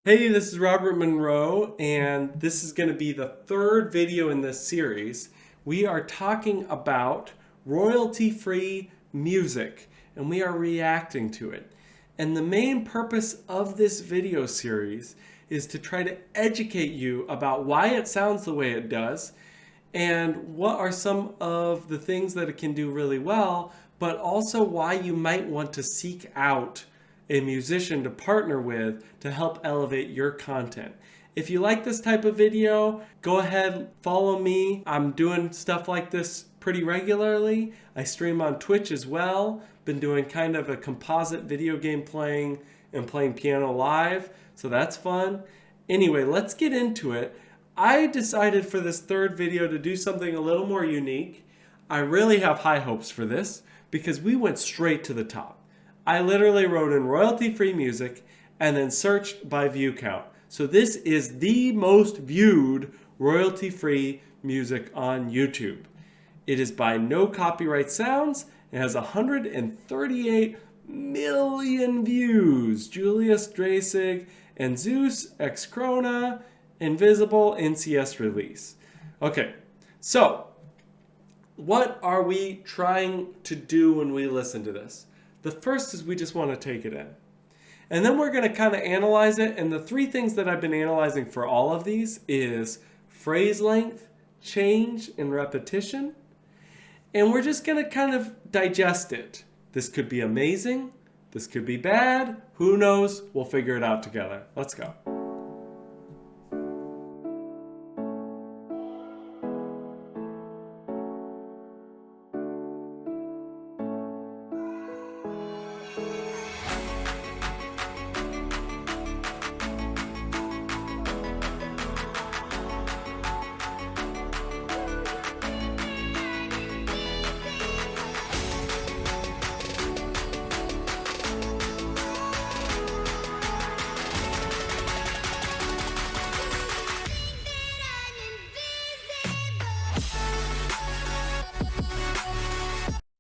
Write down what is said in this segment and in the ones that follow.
Hey, this is Robert Monroe, and this is going to be the third video in this series. We are talking about royalty-free music, and we are reacting to it. And the main purpose of this video series is to try to educate you about why it sounds the way it does, and what are some of the things that it can do really well, but also why you might want to seek out a musician to partner with to help elevate your content. If you like this type of video, go ahead, follow me. I'm doing stuff like this pretty regularly. I stream on Twitch as well. Been doing kind of a composite video game playing and playing piano live, so that's fun. Anyway, let's get into it. I decided for this third video to do something a little more unique. I really have high hopes for this because we went straight to the top. I literally wrote in royalty-free music and then searched by view count. So this is the most viewed royalty-free music on YouTube. It is by No Copyright Sounds. It has 138 million views. Julius Drasig and Zeus, Ex Krona, Invisible, NCS release. Okay, so what are we trying to do when we listen to this? The first is we just want to take it in. And then we're going to kind of analyze it. And the three things that I've been analyzing for all of these is phrase length, change, and repetition. And we're just going to kind of digest it. This could be amazing. This could be bad. Who knows? We'll figure it out together. Let's go.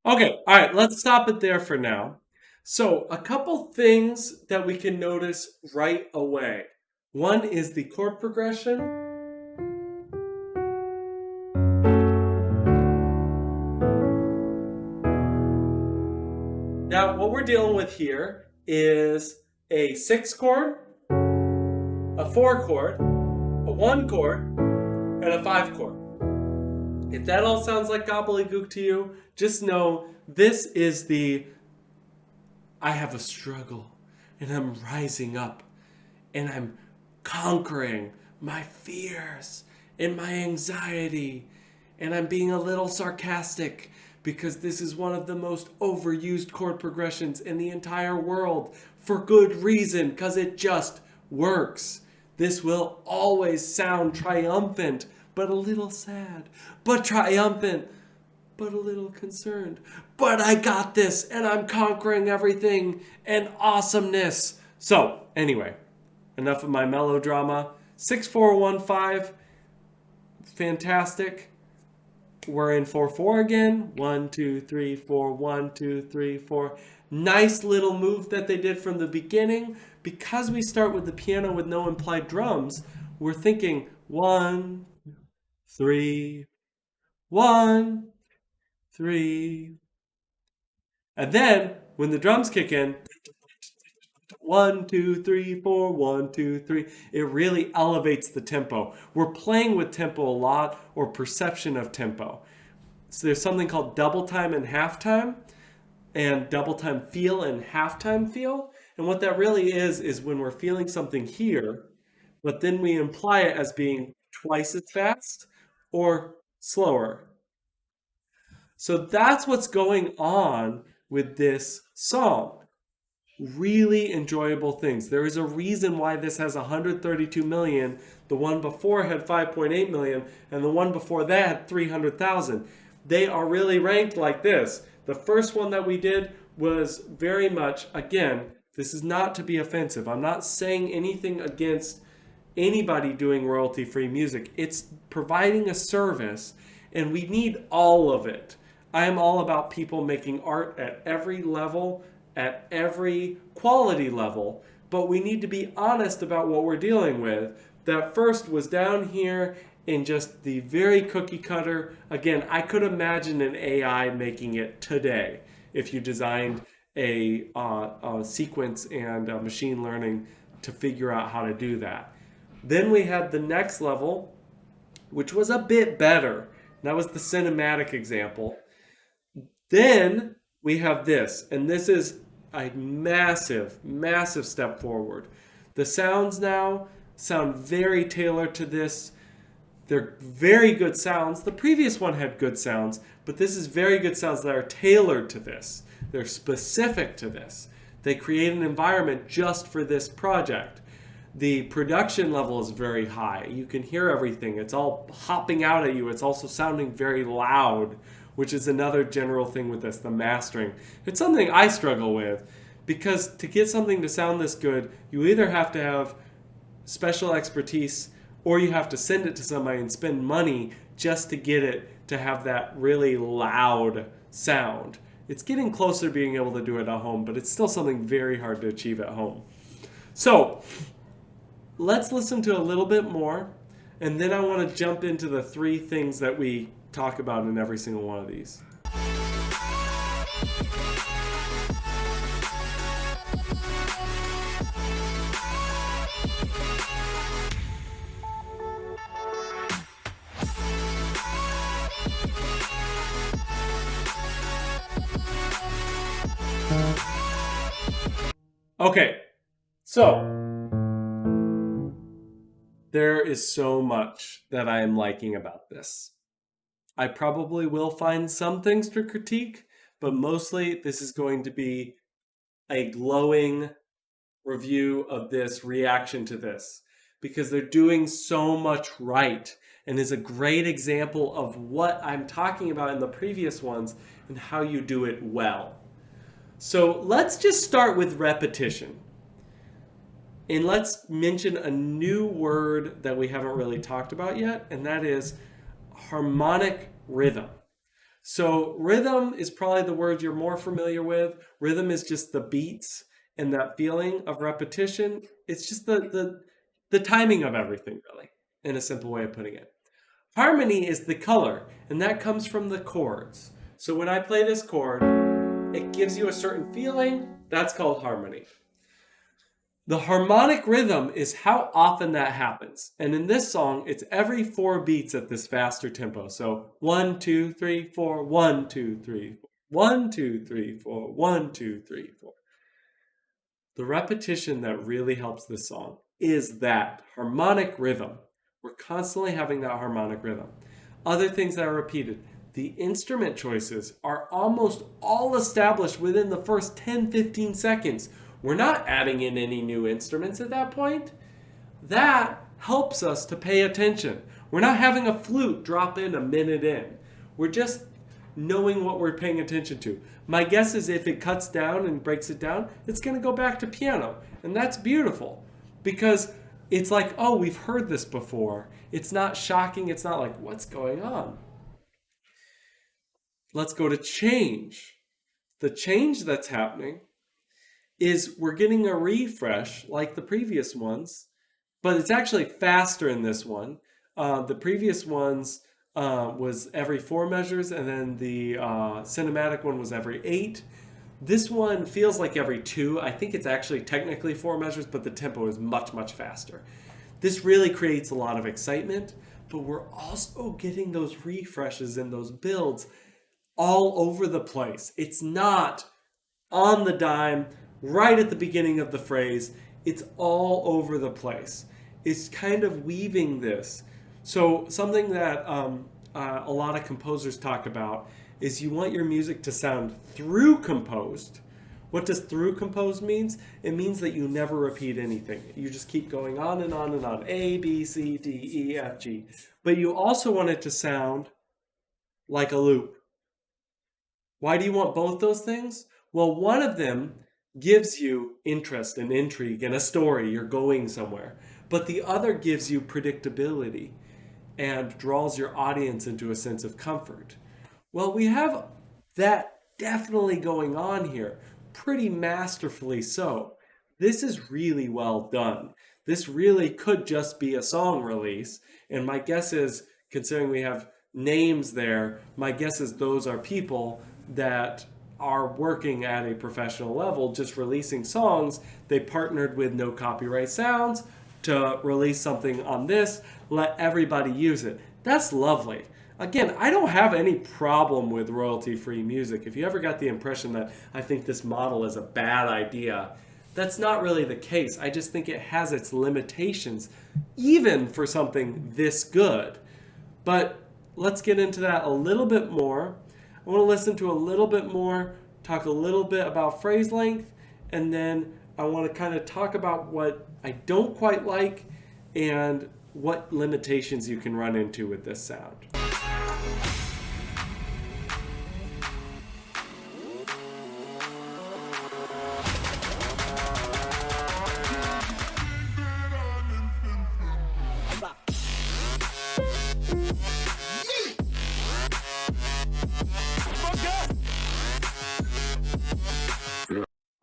Okay, all right, let's stop it there for now. So, a couple things that we can notice right away. One is the chord progression. Now, what we're dealing with here is a 6 chord, a 4 chord, a 1 chord, and a 5 chord. If that all sounds like gobbledygook to you, just know this is the I have a struggle and I'm rising up and I'm conquering my fears and my anxiety and I'm being a little sarcastic because this is one of the most overused chord progressions in the entire world for good reason, because it just works. This will always sound triumphant, but a little sad, but triumphant, but a little concerned. But I got this, and I'm conquering everything, and awesomeness. So, anyway, enough of my melodrama. 6415, fantastic. We're in 4/4 again. 1, 2, 3, 4, 1, 2, 3, 4. Nice little move that they did from the beginning. Because we start with the piano with no implied drums, we're thinking 1, 3, 1, 3. And then when the drums kick in, 1, 2, 3, 4, 1, 2, 3. It really elevates the tempo. We're playing with tempo a lot, or perception of tempo. So there's something called double time and halftime, and double time feel and halftime feel. And what that really is when we're feeling something here, but then we imply it as being twice as fast or slower. So that's what's going on with this song. Really enjoyable things. There is a reason why this has 132 million. The one before had 5.8 million, and the one before that had 300,000. They are really ranked like this. The first one that we did was very much, again, this is not to be offensive. I'm not saying anything against anybody doing royalty-free music. It's providing a service, and we need all of it. I am all about people making art at every level, at every quality level, but we need to be honest about what we're dealing with. That first was down here in just the very cookie cutter. Again, I could imagine an AI making it today if you designed a sequence and machine learning to figure out how to do that. Then we had the next level, which was a bit better. That was the cinematic example. Then we have this, and this is a massive, massive step forward. The sounds now sound very tailored to this. They're very good sounds. The previous one had good sounds, but this is very good sounds that are tailored to this. They're specific to this. They create an environment just for this project. The production level is very high. You can hear everything. It's all hopping out at you. It's also sounding very loud, which is another general thing with this, the mastering. It's something I struggle with because to get something to sound this good, you either have to have special expertise or you have to send it to somebody and spend money just to get it to have that really loud sound. It's getting closer to being able to do it at home, but it's still something very hard to achieve at home. So let's listen to a little bit more, and then I want to jump into the 3 things that we talk about in every single one of these. Okay, so there is so much that I am liking about this. I probably will find some things to critique, but mostly this is going to be a glowing review of this, reaction to this, because they're doing so much right and is a great example of what I'm talking about in the previous ones and how you do it well. So let's just start with repetition. And let's mention a new word that we haven't really talked about yet, and that is harmonic rhythm. So rhythm is probably the word you're more familiar with. Rhythm is just the beats and that feeling of repetition. It's just the timing of everything, really, in a simple way of putting it. Harmony is the color, and that comes from the chords. So when I play this chord, it gives you a certain feeling. That's called harmony. The harmonic rhythm is how often that happens. And in this song, it's every 4 beats at this faster tempo. So 1, 2, 3, 4, 1, 2, 3, 4, 1, 2, 3, 4, 1, 2, 3, 4. The repetition that really helps this song is that harmonic rhythm. We're constantly having that harmonic rhythm. Other things that are repeated. The instrument choices are almost all established within the first 10-15 seconds. We're not adding in any new instruments at that point. That helps us to pay attention. We're not having a flute drop in a minute in. We're just knowing what we're paying attention to. My guess is if it cuts down and breaks it down, it's going to go back to piano. And that's beautiful because it's like, oh, we've heard this before. It's not shocking. It's not like, what's going on? Let's go to change. The change that's happening is we're getting a refresh like the previous ones, but it's actually faster in this one. The previous ones was every 4 measures, and then the cinematic one was every 8. This one feels like every 2. I think it's actually technically 4 measures, but the tempo is much, much faster. This really creates a lot of excitement, but we're also getting those refreshes and those builds all over the place. It's not on the dime, right at the beginning of the phrase. It's all over the place. It's kind of weaving this. So something that a lot of composers talk about is you want your music to sound through composed. What does through composed means? It means that you never repeat anything. You just keep going on and on and on. A, B, C, D, E, F, G. But you also want it to sound like a loop. Why do you want both those things? Well, one of them gives you interest and intrigue and a story. You're going somewhere. But the other gives you predictability and draws your audience into a sense of comfort. Well, we have that definitely going on here, pretty masterfully so. this is really well done. This really could just be a song release. And my guess is, considering we have names there, my guess is those are people that are working at a professional level, just releasing songs. They partnered with No Copyright Sounds to release something on this, let everybody use it. That's lovely. Again, I don't have any problem with royalty-free music. If you ever got the impression that I think this model is a bad idea, that's not really the case. I just think it has its limitations, even for something this good. But let's get into that a little bit more. I want to listen to a little bit more, talk a little bit about phrase length, and then I want to kind of talk about what I don't quite like and what limitations you can run into with this sound.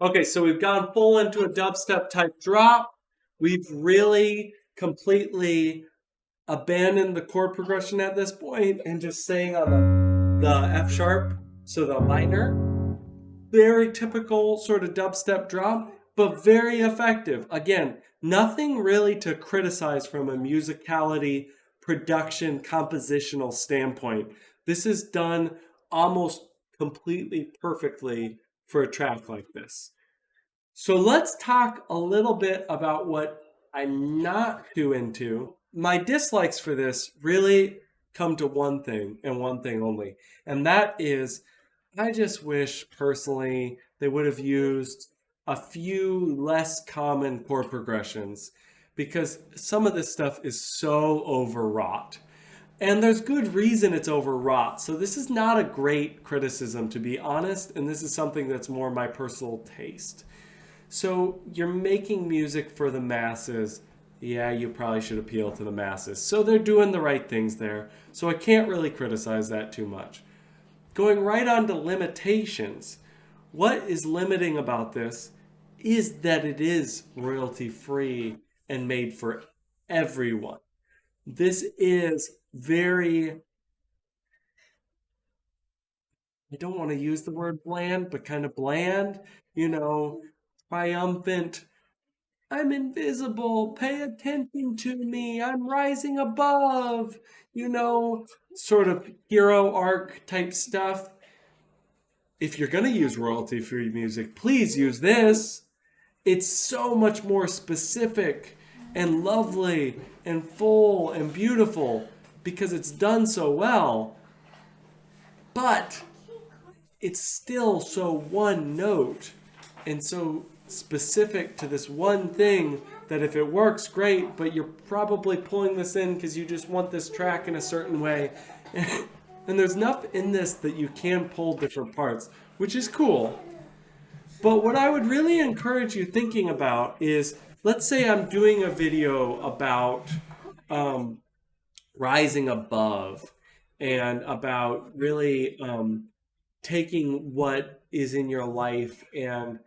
Okay, so we've gone full into a dubstep type drop. We've really completely abandoned the chord progression at this point and just staying on the F sharp, so the minor. Very typical sort of dubstep drop, but very effective. Again, nothing really to criticize from a musicality, production, compositional standpoint. This is done almost completely perfectly for a track like this. So let's talk a little bit about what I'm not too into. My dislikes for this really come to one thing and one thing only, and that is I just wish personally they would have used a few less common chord progressions, because some of this stuff is so overwrought. And there's good reason it's overwrought. So this is not a great criticism, to be honest, and this is something that's more my personal taste. So you're making music for the masses. Yeah, you probably should appeal to the masses. So they're doing the right things there. So I can't really criticize that too much. Going right on to limitations. What is limiting about this is that it is royalty-free and made for everyone. This is very, I don't want to use the word bland, but kind of bland, triumphant. I'm invisible, pay attention to me, I'm rising above, sort of hero arc type stuff. If you're going to use royalty-free music, please use this. It's so much more specific and lovely and full and beautiful because it's done so well. But it's still so one note and so specific to this one thing that if it works, great, but you're probably pulling this in because you just want this track in a certain way. And there's enough in this that you can pull different parts, which is cool. But what I would really encourage you thinking about is, let's say I'm doing a video about rising above and about really taking what is in your life and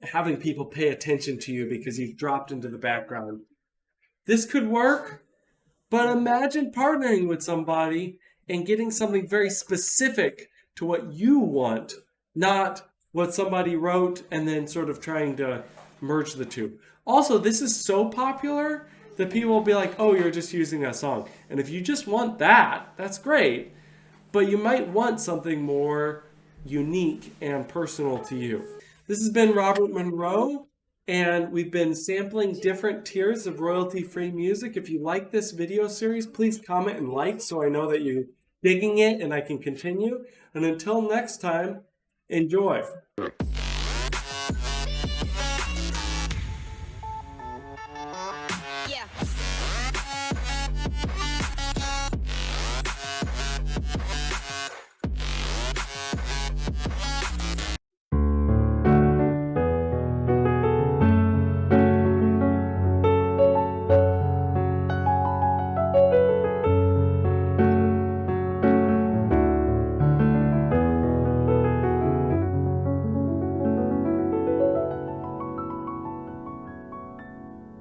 having people pay attention to you because you've dropped into the background. This could work, but imagine partnering with somebody and getting something very specific to what you want, not what somebody wrote and then sort of trying to merge the two. Also, this is so popular that people will be like, oh, you're just using a song. And if you just want that, that's great. But you might want something more unique and personal to you. This has been Robert Monroe, and we've been sampling different tiers of royalty-free music. If you like this video series, please comment and like so I know that you're digging it and I can continue. And until next time, enjoy.